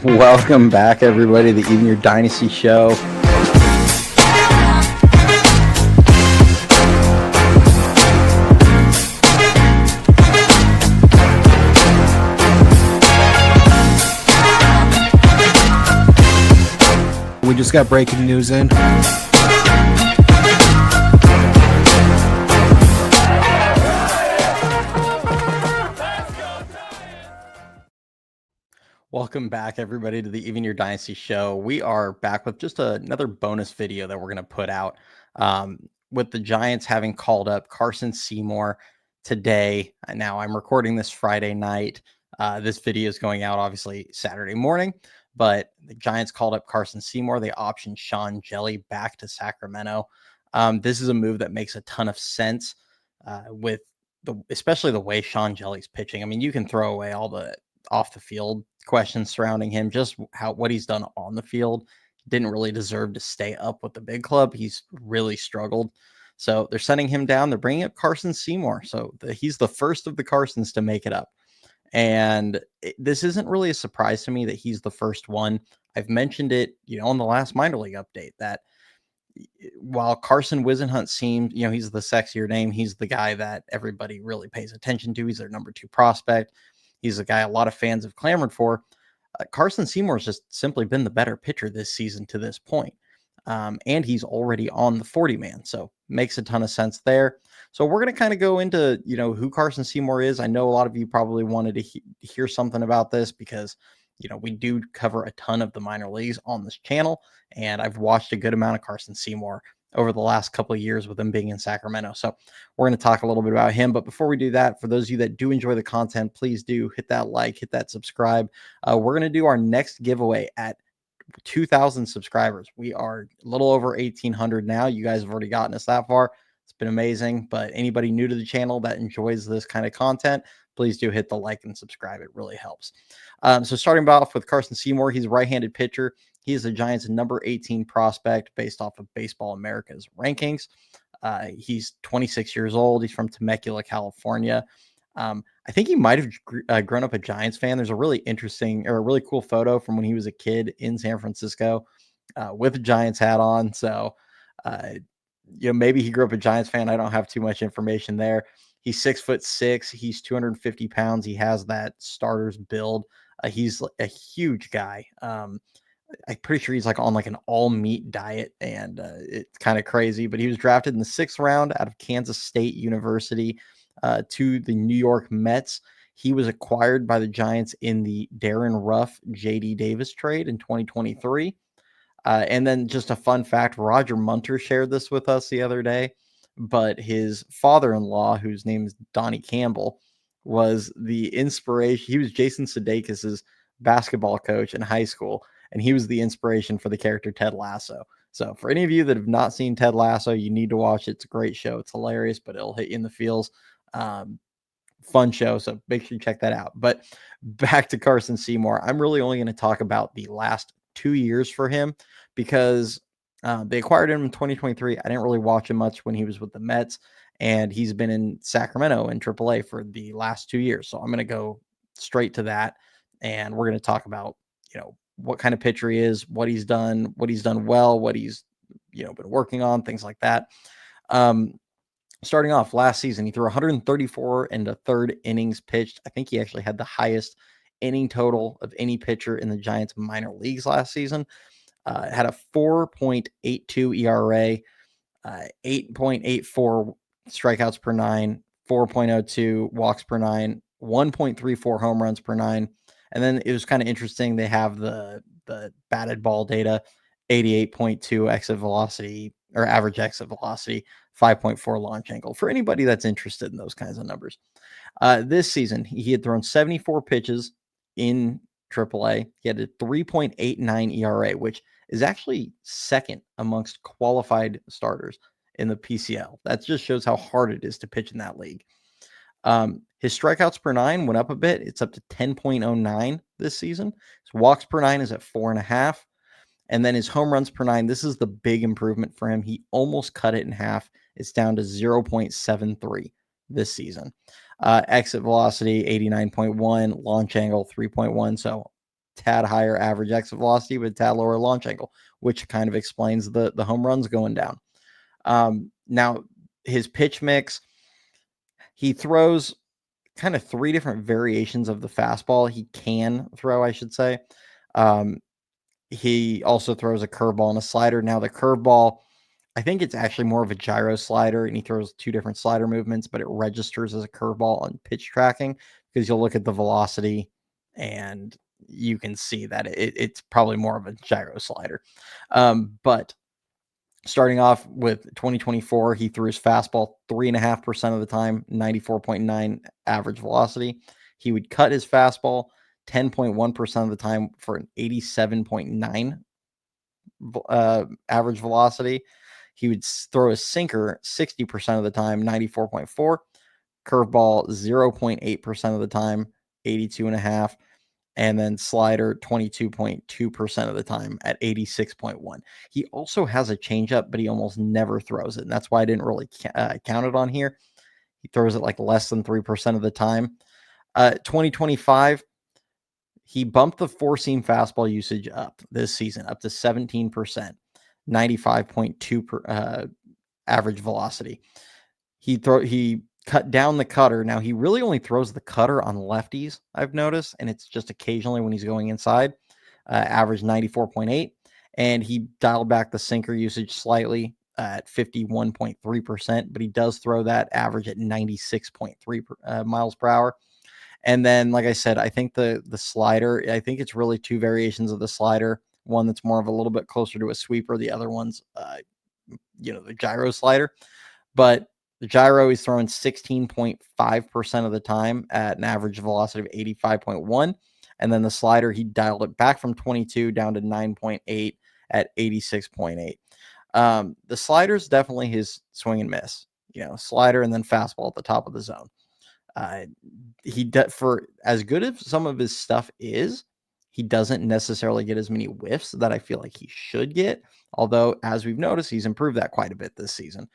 Welcome back, everybody, to the Even Your Dynasty show. We just got breaking news in. Welcome back, everybody, to the Even Your Dynasty show. We are back with just another bonus video that we're going to put out with the Giants having called up Carson Seymour today. Now, I'm recording this Friday night. This video is going out, obviously, Saturday morning. But the Giants called up Carson Seymour. They optioned Sean Jelly back to Sacramento. This is a move that makes a ton of sense with especially the way Sean Jelly's pitching. I mean, you can throw away all the off the field questions surrounding him, just what he's done on the field. Didn't really deserve to stay up with the big club. He's really struggled. So they're sending him down. They're bringing up Carson Seymour. So he's the first of the Carsons to make it up. And this isn't really a surprise to me that he's the first one. I've mentioned it, on the last minor league update that while Carson Whisenhunt seems, he's the sexier name. He's the guy that everybody really pays attention to. He's their number 2 prospect. He's a guy a lot of fans have clamored for. Carson Seymour's just simply been the better pitcher this season to this point. And he's already on the 40-man. So makes a ton of sense there. So we're going to kind of go into, who Carson Seymour is. I know a lot of you probably wanted to hear something about this because, we do cover a ton of the minor leagues on this channel. And I've watched a good amount of Carson Seymour over the last couple of years with him being in Sacramento. So we're going to talk a little bit about him. But before we do that, for those of you that do enjoy the content, please do hit that like, hit that subscribe. We're going to do our next giveaway at 2,000 subscribers. We are a little over 1,800 now. You guys have already gotten us that far. It's been amazing. But anybody new to the channel that enjoys this kind of content, please do hit the like and subscribe. It really helps. So starting off with Carson Seymour, he's a right-handed pitcher. He is the Giants' number 18 prospect based off of Baseball America's rankings. He's 26 years old. He's from Temecula, California. I think he might have grown up a Giants fan. There's a really interesting or a really cool photo from when he was a kid in San Francisco with a Giants hat on. So, maybe he grew up a Giants fan. I don't have too much information there. He's 6'6". He's 250 pounds. He has that starter's build. He's a huge guy. I'm pretty sure he's on an all meat diet, and it's kind of crazy, but he was drafted in the 6th round out of Kansas State University to the New York Mets. He was acquired by the Giants in the Darren Ruff, J.D. Davis trade in 2023. And then just a fun fact, Roger Munter shared this with us the other day, but his father-in-law, whose name is Donnie Campbell, was the inspiration. He was Jason Sudeikis' basketball coach in high school, and he was the inspiration for the character Ted Lasso. So for any of you that have not seen Ted Lasso, you need to watch it. It's a great show. It's hilarious, but it'll hit you in the feels. Fun show, so make sure you check that out. But back to Carson Seymour. I'm really only going to talk about the last 2 years for him because they acquired him in 2023. I didn't really watch him much when he was with the Mets, and he's been in Sacramento in AAA for the last 2 years. So I'm going to go straight to that, and we're going to talk about, what kind of pitcher he is, what he's done well, what he's, been working on, things like that. Starting off last season, he threw 134 and a third innings pitched. I think he actually had the highest inning total of any pitcher in the Giants minor leagues last season. Had a 4.82 ERA, 8.84 strikeouts per 9, 4.02 walks per 9, 1.34 home runs per 9. And then it was kind of interesting. They have the batted ball data, 88.2 exit velocity or average exit velocity, 5.4 launch angle for anybody that's interested in those kinds of numbers. This season, he had thrown 74 pitches in AAA. He had a 3.89 ERA, which is actually second amongst qualified starters in the PCL. That just shows how hard it is to pitch in that league. His strikeouts per 9 went up a bit. It's up to 10.09 this season. His walks per 9 is at 4.5. And then his home runs per 9, this is the big improvement for him. He almost cut it in half. It's down to 0.73 this season. Exit velocity, 89.1, launch angle, 3.1. So tad higher average exit velocity, but a tad lower launch angle, which kind of explains the home runs going down. Now, his pitch mix, he throws kind of three different variations of the fastball he can throw, I should say. He also throws a curveball and a slider. Now, the curveball, I think it's actually more of a gyro slider, and he throws two different slider movements, but it registers as a curveball on pitch tracking because you'll look at the velocity and you can see that it's probably more of a gyro slider. But starting off with 2024, he threw his fastball 3.5% of the time, 94.9 average velocity. He would cut his fastball 10.1% of the time for an 87.9 average velocity. He would throw a sinker 60% of the time, 94.4. Curveball 0.8% of the time, 82.5. And then slider 22.2% of the time at 86.1. He also has a changeup, but he almost never throws it. And that's why I didn't really count it on here. He throws it like less than 3% of the time. 2025, he bumped the four-seam fastball usage up this season, up to 17%, 95.2 average velocity. He cut down the cutter. Now, he really only throws the cutter on lefties, I've noticed, and it's just occasionally when he's going inside, average 94.8. And he dialed back the sinker usage slightly at 51.3%, but he does throw that average at 96.3 miles per hour. And then, like I said, I think the slider, I think it's really two variations of the slider. One that's more of a little bit closer to a sweeper. The other one's, the gyro slider. But the gyro is throwing 16.5% of the time at an average velocity of 85.1. And then the slider, he dialed it back from 22 down to 9.8 at 86.8. The slider is definitely his swing and miss, slider and then fastball at the top of the zone. For as good as some of his stuff is, he doesn't necessarily get as many whiffs that I feel like he should get. Although, as we've noticed, he's improved that quite a bit this season.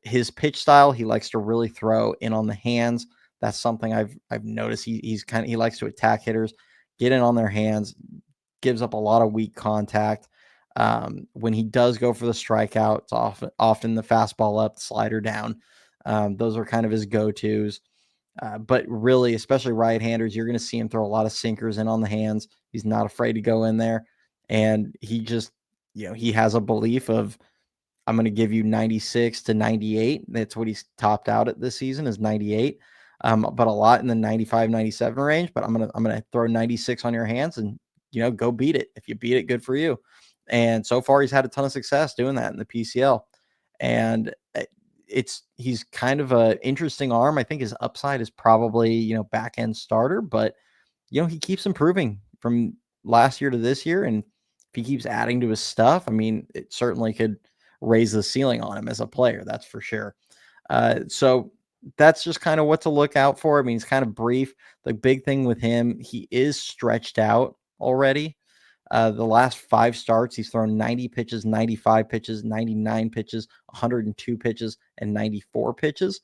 His pitch style, he likes to really throw in on the hands. That's something I've noticed. He likes to attack hitters, get in on their hands, gives up a lot of weak contact. When he does go for the strikeout, it's often the fastball up, the slider down. Those are kind of his go-tos. But really, especially right-handers, you're going to see him throw a lot of sinkers in on the hands. He's not afraid to go in there. And he just, he has a belief of, I'm going to give you 96 to 98. That's what he's topped out at this season is 98. But a lot in the 95, 97 range. But I'm going to throw 96 on your hands and, go beat it. If you beat it, good for you. And so far, he's had a ton of success doing that in the PCL. And he's kind of an interesting arm. I think his upside is probably, back end starter, but he keeps improving from last year to this year. And if he keeps adding to his stuff, I mean, it certainly could raise the ceiling on him as a player. That's for sure. So that's just kind of what to look out for. I mean, it's kind of brief. The big thing with him, he is stretched out already. The last 5 starts, he's thrown 90 pitches, 95 pitches, 99 pitches, 102 pitches, and 94 pitches.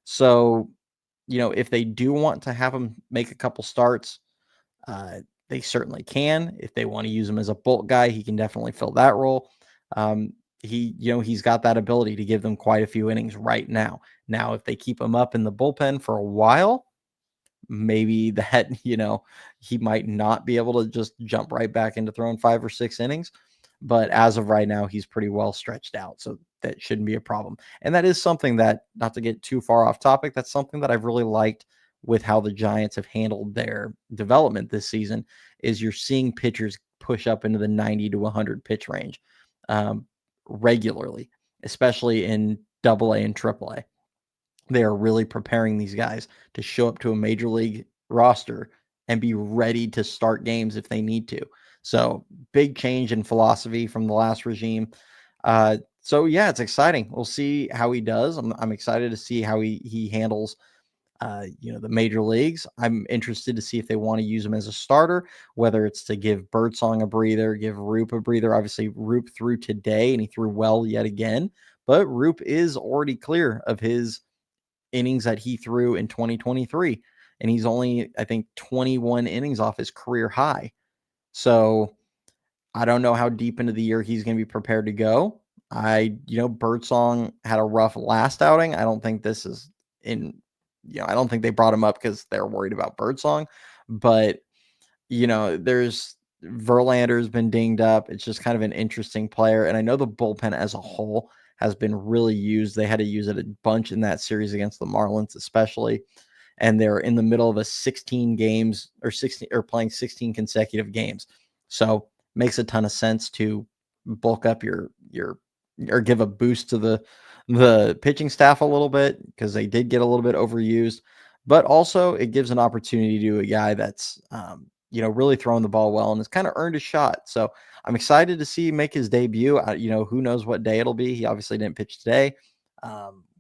So, if they do want to have him make a couple starts, they certainly can. If they want to use him as a bulk guy, he can definitely fill that role. He's got that ability to give them quite a few innings right now. Now, if they keep him up in the bullpen for a while, maybe that, he might not be able to just jump right back into throwing 5 or 6 innings. But as of right now, he's pretty well stretched out. So that shouldn't be a problem. And that is something that, not to get too far off topic, that's something that I've really liked with how the Giants have handled their development this season is you're seeing pitchers push up into the 90 to 100 pitch range regularly, especially in AA and AAA. They are really preparing these guys to show up to a major league roster and be ready to start games if they need to. So big change in philosophy from the last regime. So yeah, it's exciting. We'll see how he does. I'm excited to see how he handles the major leagues. I'm interested to see if they want to use him as a starter, whether it's to give Birdsong a breather, give Roop a breather. Obviously, Roop threw today and he threw well yet again, but Roop is already clear of his innings that he threw in 2023. And he's only, I think, 21 innings off his career high. So I don't know how deep into the year he's going to be prepared to go. Birdsong had a rough last outing. I don't think this is I don't think they brought him up because they're worried about Birdsong, but there's Verlander's been dinged up. It's just kind of an interesting player. And I know the bullpen as a whole has been really used. They had to use it a bunch in that series against the Marlins, especially. And they're in the middle of a 16 games or 16 or playing 16 consecutive games. So makes a ton of sense to bulk up your or give a boost to the pitching staff a little bit because they did get a little bit overused, but also it gives an opportunity to a guy that's really throwing the ball well and has kind of earned a shot. So I'm excited to see him make his debut. Who knows what day it'll be. He obviously didn't pitch today.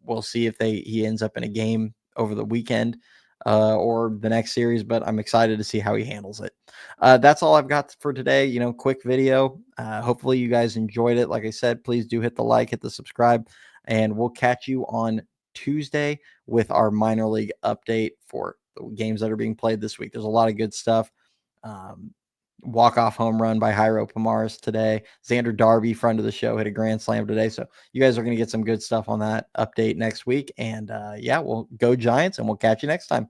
We'll see if he ends up in a game over the weekend or the next series, but I'm excited to see how he handles it. That's all I've got for today. Quick video. Hopefully you guys enjoyed it. Like I said, please do hit the like, hit the subscribe, and we'll catch you on Tuesday with our minor league update for the games that are being played this week. There's a lot of good stuff. Walk-off home run by Jairo Pomares today. Xander Darby, friend of the show, hit a grand slam today. So you guys are going to get some good stuff on that update next week. And we'll go Giants, and we'll catch you next time.